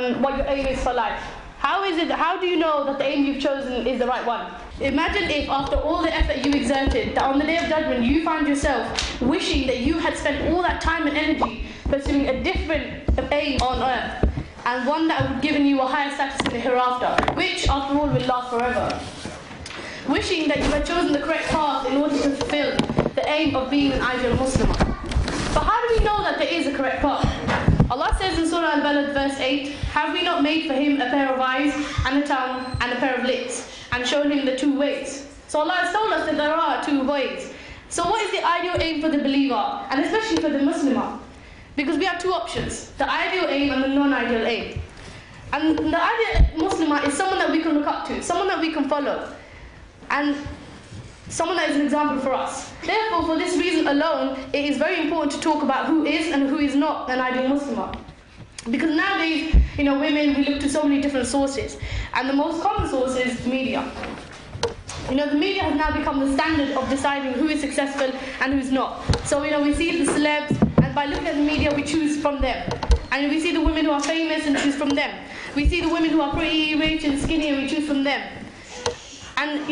on what your aim is for life. How do you know that the aim you've chosen is the right one? Imagine if after all the effort you exerted, that on the Day of Judgment you find yourself wishing that you had spent all that time and energy pursuing a different aim on earth, and one that would have given you a higher status in the hereafter, which after all will last forever. Wishing that you had chosen the correct path in order to fulfill the aim of being an ideal Muslim. But how do we know that there is a correct path? Allah says in Surah Al-Balad verse 8, "Have we not made for him a pair of eyes and a tongue and a pair of lips, and shown him the two ways?" So Allah has told us that there are two ways. So what is the ideal aim for the believer, and especially for the Muslimah? Because we have two options, the ideal aim and the non-ideal aim. And the ideal Muslimah is someone that we can look up to, someone that we can follow, and someone that is an example for us. Therefore, for this reason alone, it is very important to talk about who is and who is not an ideal Muslimah. Because nowadays, women, we look to so many different sources, and the most common source is media. The media has now become the standard of deciding who is successful and who's not. So, we see the celebs, and by looking at the media, we choose from them. And we see the women who are famous and choose from them. We see the women who are pretty, rich and skinny, and we choose from them. And,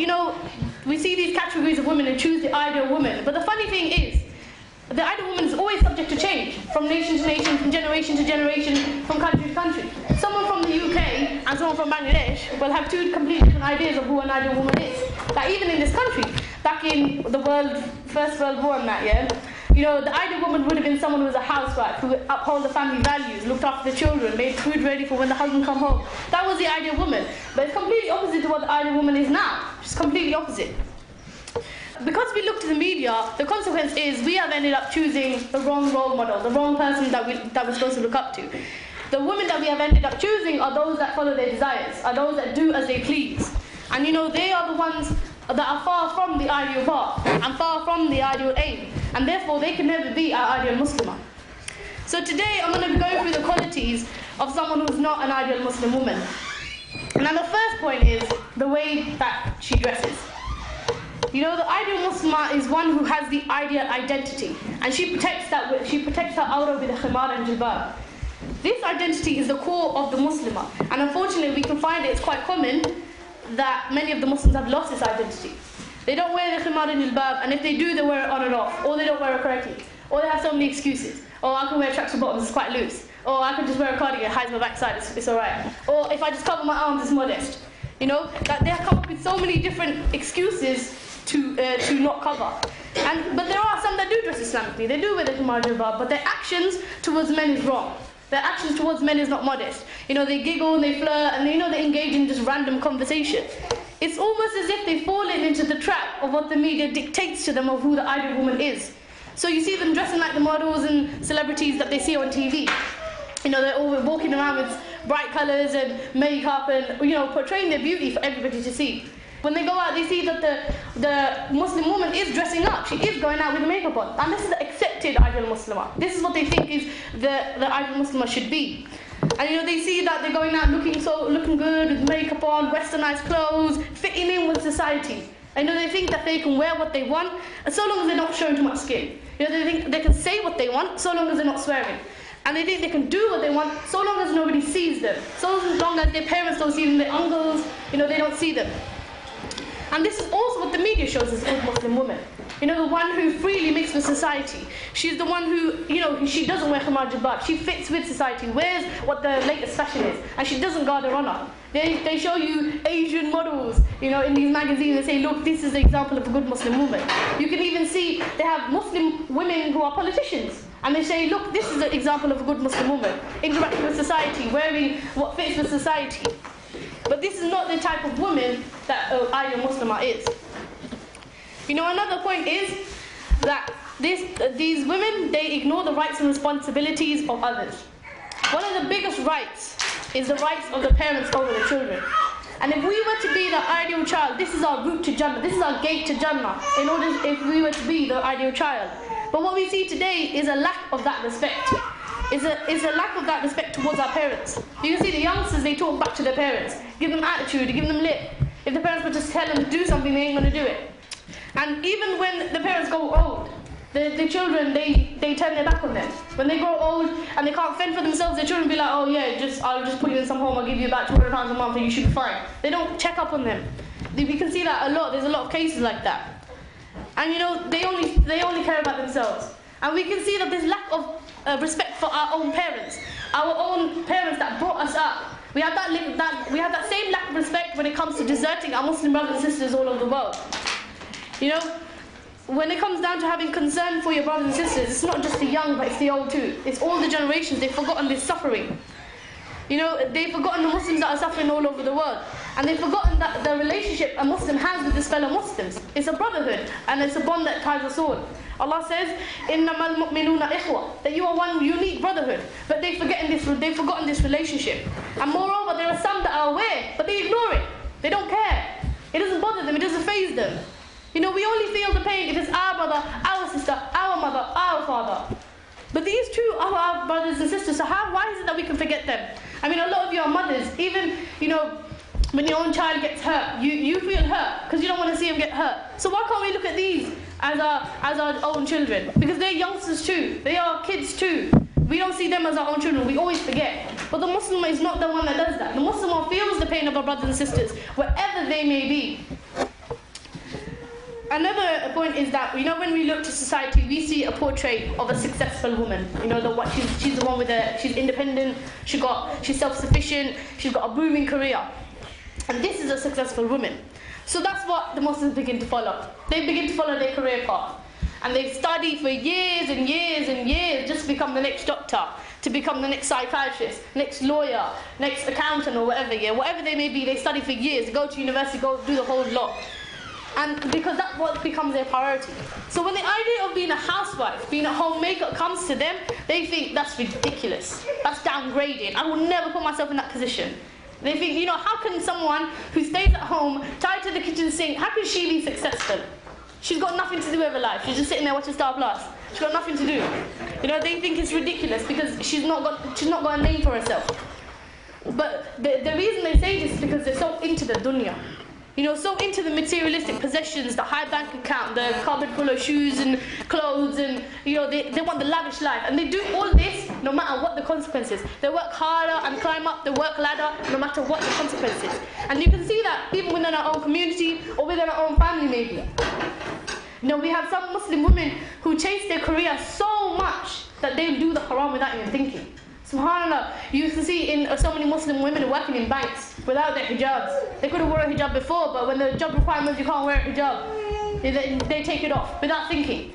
we see these categories of women and choose the ideal woman. But the funny thing is, the ideal woman is always subject to change, from nation to nation, from generation to generation, from country to country. Someone from the UK and someone from Bangladesh will have two completely different ideas of who an ideal woman is. Like even in this country, back in the First World War and that, the ideal woman would have been someone who was a housewife, who would uphold the family values, looked after the children, made food ready for when the husband come home. That was the ideal woman. But it's completely opposite to what the ideal woman is now. It's completely opposite. Because we look to the media, the consequence is we have ended up choosing the wrong role model, the wrong person that we're supposed to look up to. The women that we have ended up choosing are those that follow their desires, are those that do as they please. And they are the ones that are far from the ideal path and far from the ideal aim, and therefore they can never be our ideal Muslimah. So today I'm going to be going through the qualities of someone who's not an ideal Muslim woman. And the first point is the way that she dresses. The ideal Muslimah is one who has the ideal identity, and she protects her awrah with a khimar and jilbab. This identity is the core of the Muslimah, and unfortunately we can find it's quite common that many of the Muslims have lost this identity. They don't wear the khimar and jilbab, and if they do, they wear it on and off, or they don't wear it correctly, or they have so many excuses. Oh, I can wear tracksuit bottoms, it's quite loose. Or I can just wear a cardigan, it hides my backside, it's alright. Or if I just cover my arms, it's modest. That they have come up with so many different excuses to not cover. But there are some that do dress Islamically, they do wear the khimar jilbab, but their actions towards men is wrong. Their actions towards men is not modest. They giggle and they flirt and they engage in just random conversation. It's almost as if they've fallen into the trap of what the media dictates to them of who the ideal woman is. So you see them dressing like the models and celebrities that they see on TV. They're all walking around with bright colours and makeup and, portraying their beauty for everybody to see. When they go out, they see that the Muslim woman is dressing up. She is going out with makeup on. And this is the accepted ideal Muslimah. This is what they think is the ideal Muslimah should be. And they see that they're going out looking good with makeup on, westernized clothes, fitting in with society. They think that they can wear what they want, and so long as they're not showing too much skin. They think they can say what they want, so long as they're not swearing. And they think they can do what they want, so long as nobody sees them. So long as their parents don't see them, their uncles, they don't see them. And this is also what the media shows as a good Muslim woman. The one who freely mixes with society. She's the one who, she doesn't wear khimar jilbab. She fits with society, wears what the latest fashion is, and she doesn't guard her honor. They show you Asian models, in these magazines and say, look, this is the example of a good Muslim woman. You can even see they have Muslim women who are politicians, and they say, look, this is an example of a good Muslim woman, interacting with society, wearing what fits with society. But this is not the type of woman that ideal Muslimah is. Another point is that these women, they ignore the rights and responsibilities of others. One of the biggest rights is the rights of the parents over the children. And if we were to be the ideal child, this is our route to Jannah, this is our gate to Jannah, if we were to be the ideal child. But what we see today is a lack of that respect. Is a lack of that respect towards our parents. You can see the youngsters, they talk back to their parents, give them attitude, give them lip. If the parents would just tell them to do something, they ain't going to do it. And even when the parents go old, The children, they turn their back on them. When they grow old and they can't fend for themselves, their children be like, oh yeah, I'll just put you in some home, I'll give you about £200 a month and you should be fine. They don't check up on them. We can see that a lot. There's a lot of cases like that. And you know, they only care about themselves. And we can see that there's lack of respect for our own parents that brought us up. We have that same lack of respect when it comes to deserting our Muslim brothers and sisters all over the world. You know, when it comes down to having concern for your brothers and sisters, it's not just the young, but it's the old too. It's all the generations. They've forgotten this suffering. You know, they've forgotten the Muslims that are suffering all over the world. And they've forgotten that the relationship a Muslim has with his fellow Muslims. It's a brotherhood, and it's a bond that ties us all. Allah says, إِنَّمَا الْمُؤْمِنُونَ إِخْوَةٌ, that you are one unique brotherhood. But they've forgotten this relationship. And moreover, there are some that are aware, but they ignore it. They don't care. It doesn't bother them, it doesn't faze them. You know, we only feel the pain if it's our brother, our sister, our mother, our father. But these two are our brothers and sisters, so why is it that we can forget them? I mean, a lot of you are mothers. Even, you know, when your own child gets hurt, you feel hurt because you don't want to see him get hurt. So why can't we look at these as our own children? Because they're youngsters too. They are kids too. We don't see them as our own children. We always forget. But the Muslim is not the one that does that. The Muslim feels the pain of our brothers and sisters, wherever they may be. Another point is that, you know, when we look to society, we see a portrait of a successful woman. You know, she's the one she's independent, she's self-sufficient, she's got a booming career. And this is a successful woman. So that's what the Muslims begin to follow. They begin to follow their career path. And they study for years and years and years just to become the next doctor, to become the next psychiatrist, next lawyer, next accountant or whatever, yeah. Whatever they may be, they study for years, they go to university, go do the whole lot. And because that's what becomes their priority. So when the idea of being a housewife, being a homemaker comes to them, they think that's ridiculous. That's downgrading. I will never put myself in that position. They think, you know, how can someone who stays at home, tied to the kitchen sink, how can she be successful? She's got nothing to do with her life. She's just sitting there watching Star Plus. She's got nothing to do. You know, they think it's ridiculous because she's not got a name for herself. But the reason they say this is because they're so into the dunya. You know, so into the materialistic possessions, the high bank account, the cupboard full of shoes and clothes, and you know, they want the lavish life. And they do all this no matter what the consequences. They work harder and climb up the work ladder no matter what the consequences. And you can see that even within our own community or within our own family maybe. You know, we have some Muslim women who chase their career so much that they'll do the haram without even thinking. SubhanAllah, you can see in so many Muslim women working in banks without their hijabs. They could have worn a hijab before, but when the job requirements, you can't wear a hijab, they take it off without thinking.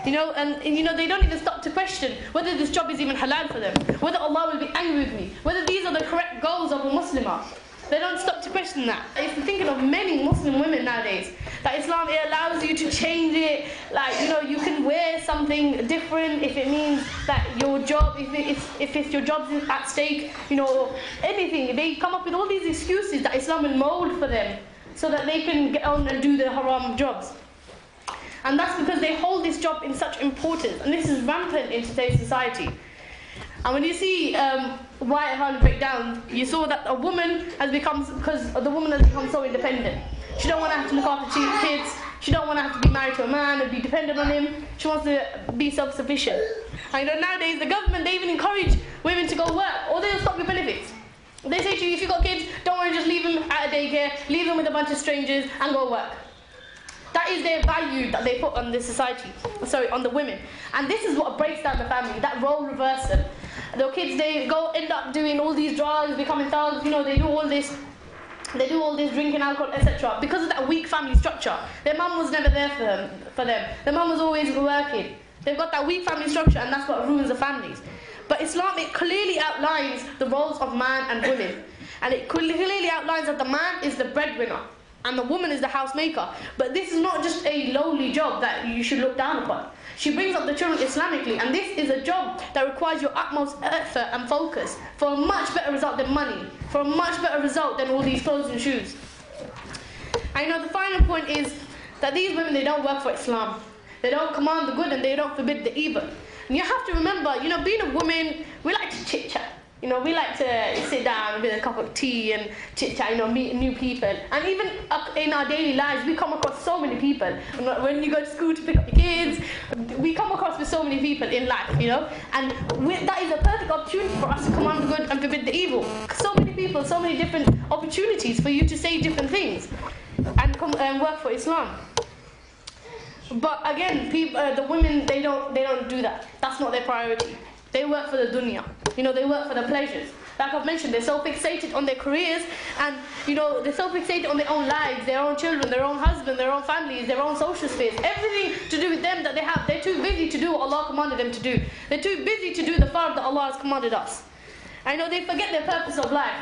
You know, and you know, they don't even stop to question whether this job is even halal for them, whether Allah will be angry with me, whether these are the correct goals of a Muslimah. They don't stop to question that. If you're thinking of many Muslim women nowadays, that Islam, it allows you to change it. Like, you know, you can wear something different if it means that your job, if your job's at stake, you know, anything. They come up with all these excuses that Islam will mold for them so that they can get on and do their haram jobs. And that's because they hold this job in such importance. And this is rampant in today's society. And when you see why it had to break down, you saw that a woman has become, because the woman has become so independent. She don't want to have to look after kids. She don't want to have to be married to a man and be dependent on him. She wants to be self-sufficient. And you know, nowadays the government, they even encourage women to go work, or they'll stop your benefits. They say to you, if you've got kids, don't worry, just leave them at a daycare, leave them with a bunch of strangers and go work. That is their value that they put on the society, on the women. And this is what breaks down the family, that role reversal. The kids, they end up doing all these drugs, becoming thugs, you know, they do all this drinking alcohol, etc. Because of that weak family structure. Their mum was never there for them. Their mum was always working. They've got that weak family structure, and that's what ruins the families. But Islam, it clearly outlines the roles of man and women. And it clearly outlines that the man is the breadwinner and the woman is the housemaker. But this is not just a lowly job that you should look down upon. She brings up the children Islamically, and this is a job that requires your utmost effort and focus for a much better result than money, for a much better result than all these clothes and shoes. And you know, the final point is that these women, they don't work for Islam. They don't command the good and they don't forbid the evil. And you have to remember, you know, being a woman, we like to chit-chat. we like to sit down with a cup of tea and chit-chat, meet new people. And even in our daily lives, we come across so many people. When you go to school to pick up your kids, we come across with so many people in life, And that is a perfect opportunity for us to command the good and forbid the evil. So many people, so many different opportunities for you to say different things and come and work for Islam. But again, the women, they don't do that. That's not their priority. They work for the dunya. They work for the pleasures. Like I've mentioned, they're so fixated on their careers and, they're so fixated on their own lives, their own children, their own husband, their own families, their own social space. Everything to do with them that they have, they're too busy to do what Allah commanded them to do. They're too busy to do the fard that Allah has commanded us. They forget their purpose of life.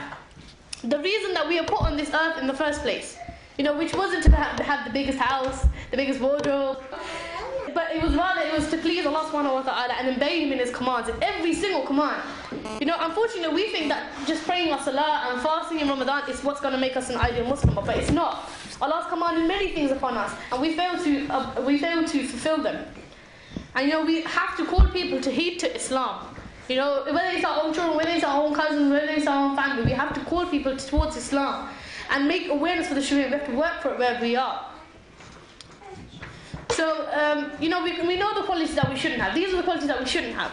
The reason that we are put on this earth in the first place, which wasn't to have the biggest house, the biggest wardrobe, but it was to please Allah subhanahu wa ta'ala and obey Him in His commands, in every single command. Unfortunately, we think that just praying our salah and fasting in Ramadan is what's going to make us an ideal Muslim, but it's not. Allah's commanded many things upon us, and we fail to fulfill them. And we have to call people to heed to Islam. Whether it's our own children, whether it's our own cousins, whether it's our own family, we have to call people towards Islam and make awareness for the Sharia. We have to work for it wherever we are. So, we know the qualities that we shouldn't have. These are the qualities that we shouldn't have.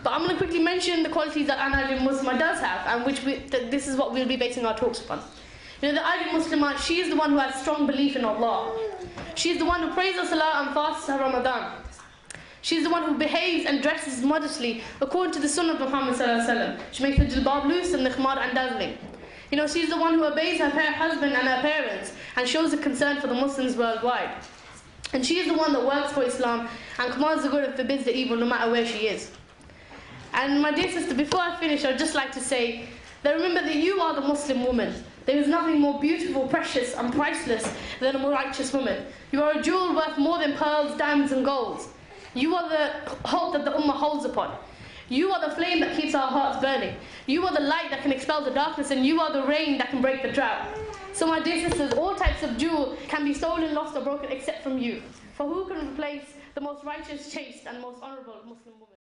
But I'm going to quickly mention the qualities that an ideal Muslimah does have, and this is what we'll be basing our talks upon. The ideal Muslimah, she is the one who has strong belief in Allah. She is the one who prays her salah and fasts her Ramadan. She is the one who behaves and dresses modestly according to the sunnah of Muhammad sallallahu alaihi wasallam. She makes the jilbab loose and the khimar undazzling. She is the one who obeys her husband and her parents and shows a concern for the Muslims worldwide. And she is the one that works for Islam and commands the good and forbids the evil no matter where she is. And my dear sister, before I finish, I'd just like to say that remember that you are the Muslim woman. There is nothing more beautiful, precious and priceless than a more righteous woman. You are a jewel worth more than pearls, diamonds and golds. You are the hope that the Ummah holds upon. You are the flame that keeps our hearts burning. You are the light that can expel the darkness, and you are the rain that can break the drought. So my dear sisters, all types of jewel can be stolen, lost or broken except from you. For who can replace the most righteous, chaste and most honourable Muslim woman?